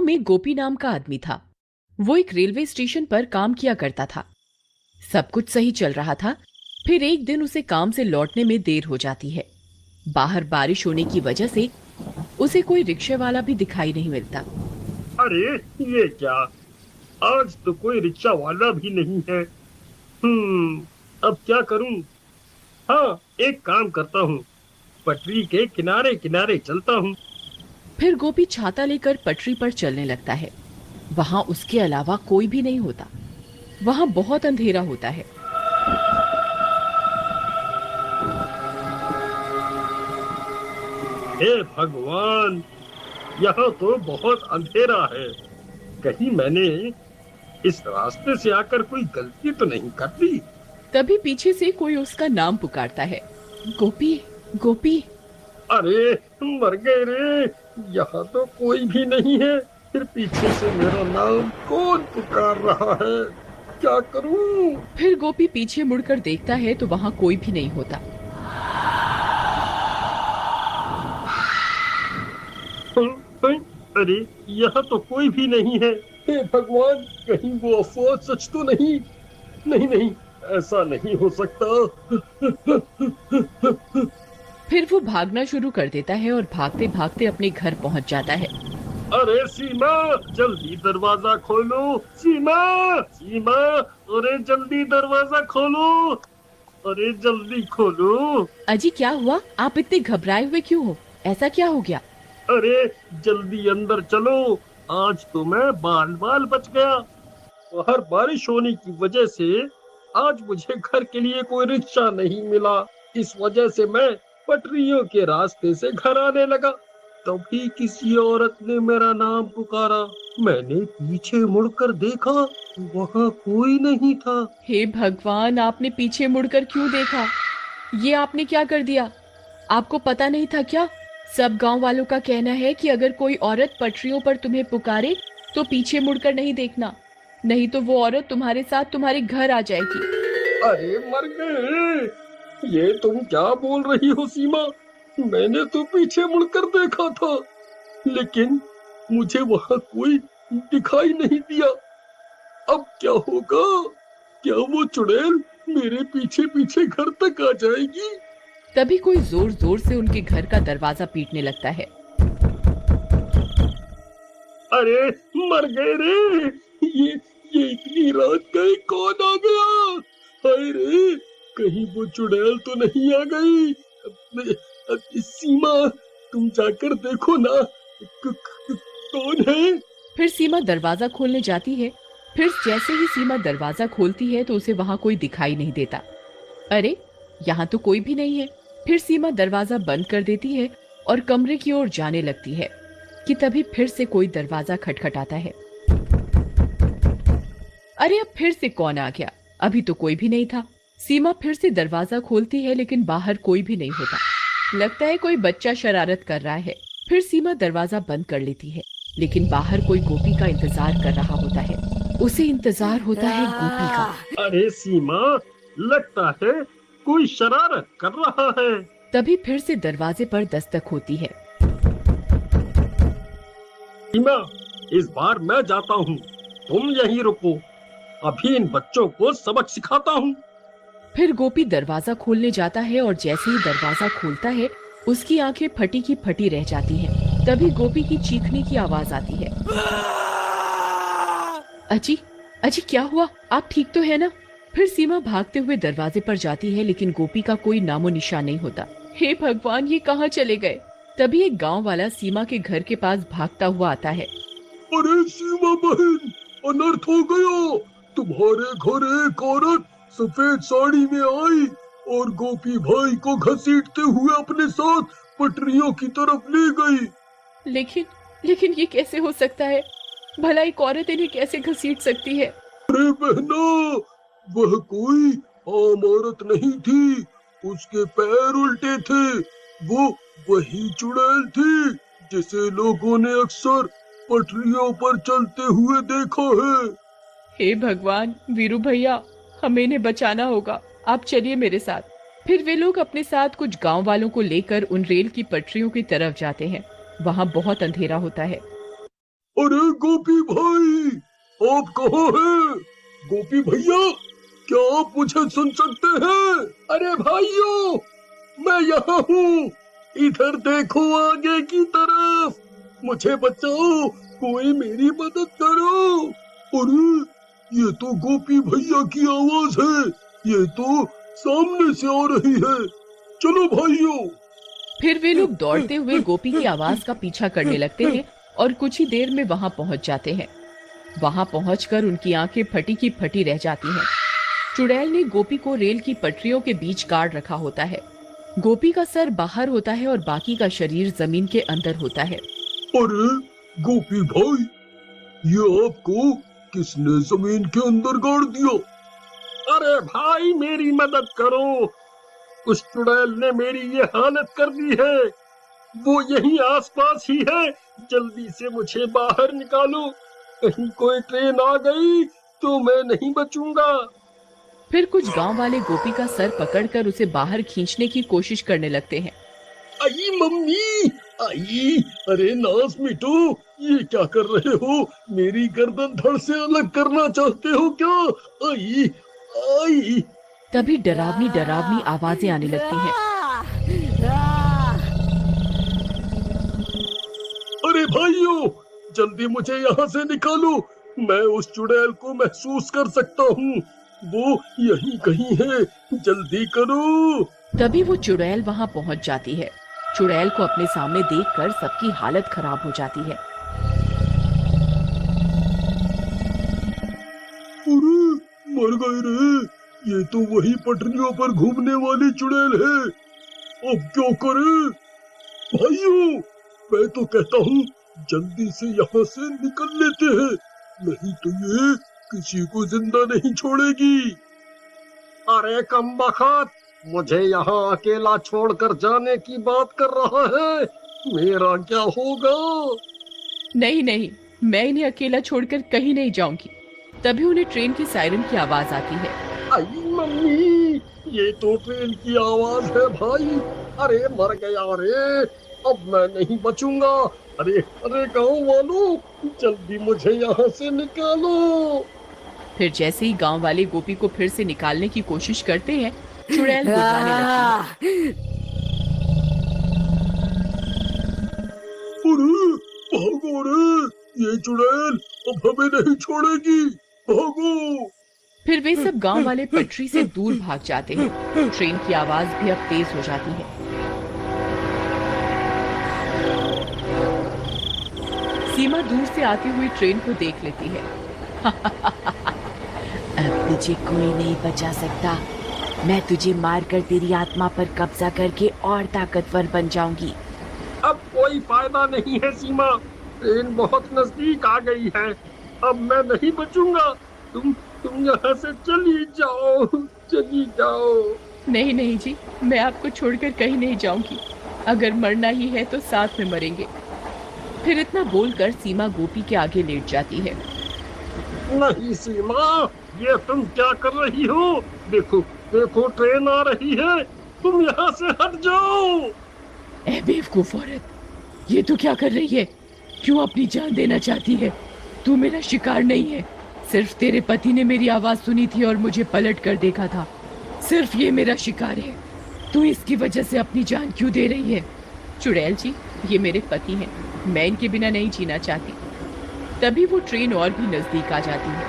में गोपी नाम का आदमी था। वो एक रेलवे स्टेशन पर काम किया करता था। सब कुछ सही चल रहा था। फिर एक दिन उसे काम से लौटने में देर हो जाती है। बाहर बारिश होने की वजह से उसे कोई रिक्शे वाला भी दिखाई नहीं मिलता। अरे ये क्या, आज तो कोई रिक्शा वाला भी नहीं है। अब क्या करूं? हाँ, एक काम करता हूँ, पटरी के किनारे किनारे चलता हूँ। फिर गोपी छाता लेकर पटरी पर चलने लगता है। वहां उसके अलावा कोई भी नहीं होता। वहां बहुत अंधेरा होता है। हे भगवान, यहाँ तो बहुत अंधेरा है। कहीं मैंने इस रास्ते से आकर कोई गलती तो नहीं कर दी? तभी पीछे से कोई उसका नाम पुकारता है, गोपी, गोपी। अरे मर गए रे, यहाँ तो कोई भी नहीं है। फिर पीछे से मेरा नाम कौन पुकार रहा है? क्या करूं? फिर गोपी पीछे मुड़कर देखता है तो वहां कोई भी नहीं होता। अरे यहाँ तो कोई भी नहीं है। हे भगवान, कहीं वो अफवाह सच तो नहीं? नहीं नहीं, ऐसा नहीं हो सकता। फिर वो भागना शुरू कर देता है और भागते भागते अपने घर पहुंच जाता है। अरे सीमा, जल्दी दरवाजा खोलो। सीमा, सीमा, अरे जल्दी दरवाजा खोलो। अरे जल्दी खोलो। अजी क्या हुआ? आप इतने घबराए हुए क्यों हो? ऐसा क्या हो गया? अरे जल्दी अंदर चलो, आज तो मैं बाल बाल बच गया। बाहर बारिश होने की वजह से आज मुझे घर के लिए कोई रिक्शा नहीं मिला। इस वजह से मैं पटरियों के रास्ते से घर आने लगा। तभी किसी औरत ने मेरा नाम पुकारा। मैंने पीछे मुड़कर देखा, वहाँ कोई नहीं था। हे भगवान, आपने पीछे मुड़कर क्यों देखा? ये आपने क्या कर दिया? आपको पता नहीं था क्या? सब गांव वालों का कहना है कि अगर कोई औरत पटरियों पर तुम्हें पुकारे तो पीछे मुड़कर नहीं देखना, नहीं तो वो औरत तुम्हारे साथ तुम्हारे घर आ जाएगी। अरे मर गए, ये तुम क्या बोल रही हो सीमा? मैंने तो पीछे मुड़कर देखा था, लेकिन मुझे वहाँ कोई दिखाई नहीं दिया। अब क्या होगा? क्या वो चुड़ैल मेरे पीछे पीछे घर तक आ जाएगी? तभी कोई जोर जोर से उनके घर का दरवाजा पीटने लगता है। अरे मर गए रे, ये इतनी रात गए कौन आ गया? हाय रे, कहीं वो चुड़ैल तो नहीं आ गई? सीमा, तुम जाकर देखो ना, कौन है? फिर सीमा दरवाजा खोलने जाती है। फिर जैसे ही सीमा दरवाजा खोलती है तो उसे वहां कोई दिखाई नहीं देता। अरे, यहाँ तो कोई भी नहीं है। फिर सीमा दरवाजा बंद कर देती है और कमरे की ओर जाने लगती है कि तभी फिर से कोई दरवाजा खटखटाता है। अरे, अब फिर से कौन आ गया? अभी तो कोई भी नहीं था। सीमा फिर से दरवाजा खोलती है लेकिन बाहर कोई भी नहीं होता। लगता है कोई बच्चा शरारत कर रहा है। फिर सीमा दरवाजा बंद कर लेती है, लेकिन बाहर कोई गोपी का इंतजार कर रहा होता है। उसे इंतजार होता है गोपी का। अरे सीमा, लगता है कोई शरारत कर रहा है। तभी फिर से दरवाजे पर दस्तक होती है। सीमा, इस बार मैं जाता हूँ, तुम यहीं रुको। अभी इन बच्चों को सबक सिखाता हूँ। फिर गोपी दरवाजा खोलने जाता है और जैसे ही दरवाजा खोलता है उसकी आंखें फटी की फटी रह जाती हैं। तभी गोपी की चीखने की आवाज आती है। अजी, अजी क्या हुआ? आप ठीक तो है ना? फिर सीमा भागते हुए दरवाजे पर जाती है लेकिन गोपी का कोई नामो निशान नहीं होता। हे भगवान, ये कहाँ चले गए? तभी एक गांव वाला सीमा के घर के पास भागता हुआ आता है। अरे सीमा बहन, अनर्थ हो गया। तुम्हारे घर एक औरत सफेद साड़ी में आई और गोपी भाई को घसीटते हुए अपने साथ पटरियों की तरफ ले गई। लेकिन लेकिन ये कैसे हो सकता है? भला एक औरत इन्हें कैसे घसीट सकती है? अरे बहना, वह कोई आम औरत नहीं थी, उसके पैर उल्टे थे। वो वही चुड़ैल थी जिसे लोगों ने अक्सर पटरियों पर चलते हुए देखा है। हे भगवान, वीरू भैया, हमें इन्हें बचाना होगा। आप चलिए मेरे साथ। फिर वे लोग अपने साथ कुछ गांव वालों को लेकर उन रेल की पटरियों की तरफ जाते हैं। वहां बहुत अंधेरा होता है। अरे गोपी भाई, आप कहाँ हैं? गोपी भैया, क्या आप मुझे सुन सकते हैं? अरे भाइयों, मैं यहाँ हूँ। इधर देखो आगे की तरफ, मुझे बचाओ, कोई मेरी मदद करो। अरे ये तो गोपी भैया की आवाज है, ये तो सामने से आ रही है। चलो भाइयों। फिर वे लोग दौड़ते हुए गोपी की आवाज का पीछा करने लगते हैं और कुछ ही देर में वहां पहुंच जाते हैं। वहां पहुंचकर उनकी आंखें फटी की फटी रह जाती हैं। चुड़ैल ने गोपी को रेल की पटरियों के बीच गाड़ रखा होता है। गोपी का सर बाहर होता है और बाकी का शरीर जमीन के अंदर होता है। अरे गोपी भाई, ये आपको किसने जमीन के अंदर गाड़ दिया? अरे भाई, मेरी मदद करो, उस चुड़ैल ने मेरी ये हालत कर दी है। वो यहीं आसपास ही है, जल्दी से मुझे बाहर निकालो। कहीं कोई ट्रेन आ गई तो मैं नहीं बचूंगा। फिर कुछ गांव वाले गोपी का सर पकड़कर उसे बाहर खींचने की कोशिश करने लगते हैं। आई मम्मी, आई। अरे नास मिटो, ये क्या कर रहे हो? मेरी गर्दन धड़ से अलग करना चाहते हो क्या? आई आई। तभी डरावनी डरावनी आवाजें आने लगती हैं। अरे भाइयों, जल्दी मुझे यहाँ से निकालो। मैं उस चुड़ैल को महसूस कर सकता हूँ, वो यहीं कहीं है। जल्दी करो। तभी वो चुड़ैल वहां पहुंच जाती है। चुड़ैल को अपने सामने देखकर सबकी हालत खराब हो जाती है। अरे मर गए रे, ये तो वही पटरियों पर घूमने वाली चुड़ैल है। अब क्या करें? भाइयों, मैं तो कहता हूँ जल्दी से यहाँ से निकल लेते हैं, नहीं तो ये किसी को जिंदा नहीं छोड़ेगी। अरे कमबख्त, मुझे यहाँ अकेला छोड़कर जाने की बात कर रहा है, मेरा क्या होगा? नहीं नहीं, मैं इन्हें अकेला छोड़कर कहीं नहीं जाऊंगी। तभी उन्हें ट्रेन की सायरन की आवाज आती है। आई मम्मी, ये तो ट्रेन की आवाज है भाई। अरे मर गया रे, अब मैं नहीं बचूंगा। अरे अरे गाँव वालों, जल्दी मुझे यहाँ से निकालो। फिर जैसे ही गांव वाले गोपी को फिर से निकालने की कोशिश करते हैं, चुड़ैल गुर्राने लगती है। अरे भागो रे, ये चुड़ैल अब हमें नहीं छोड़ेगी, भागो। फिर वे सब गांव वाले पटरी से दूर भाग जाते हैं। ट्रेन की आवाज भी अब तेज हो जाती है। सीमा दूर से आती हुई ट्रेन को देख लेती है। अब तुझे कोई नहीं बचा सकता। मैं तुझे मारकर तेरी आत्मा पर कब्जा करके और ताकतवर बन जाऊंगी। अब कोई फायदा नहीं है सीमा, ट्रेन बहुत नजदीक आ गई है। अब मैं नहीं बचूंगा। तुम यहाँ से चली जाओ, चली जाओ। नहीं नहीं जी, मैं आपको छोड़कर कहीं नहीं जाऊंगी। अगर मरना ही है तो साथ में मरेंगे। फिर इतना बोलकर सीमा गोपी के आगे लेट जाती है। नहीं सीमा, ये तुम क्या कर रही हो? देखो देखो, ट्रेन आ रही है, तुम यहाँ से हट जाओ। ए बेवकूफ औरत, ये तू क्या कर रही है? क्यों अपनी जान देना चाहती है? तू मेरा शिकार नहीं है। सिर्फ तेरे पति ने मेरी आवाज सुनी थी और मुझे पलट कर देखा था। सिर्फ ये मेरा शिकार है। तू इसकी वजह से अपनी जान क्यों दे रही है? चुड़ैल जी, ये मेरे पति हैं। मैं इनके बिना नहीं जीना चाहती। तभी वो ट्रेन और भी नजदीक आ जाती है।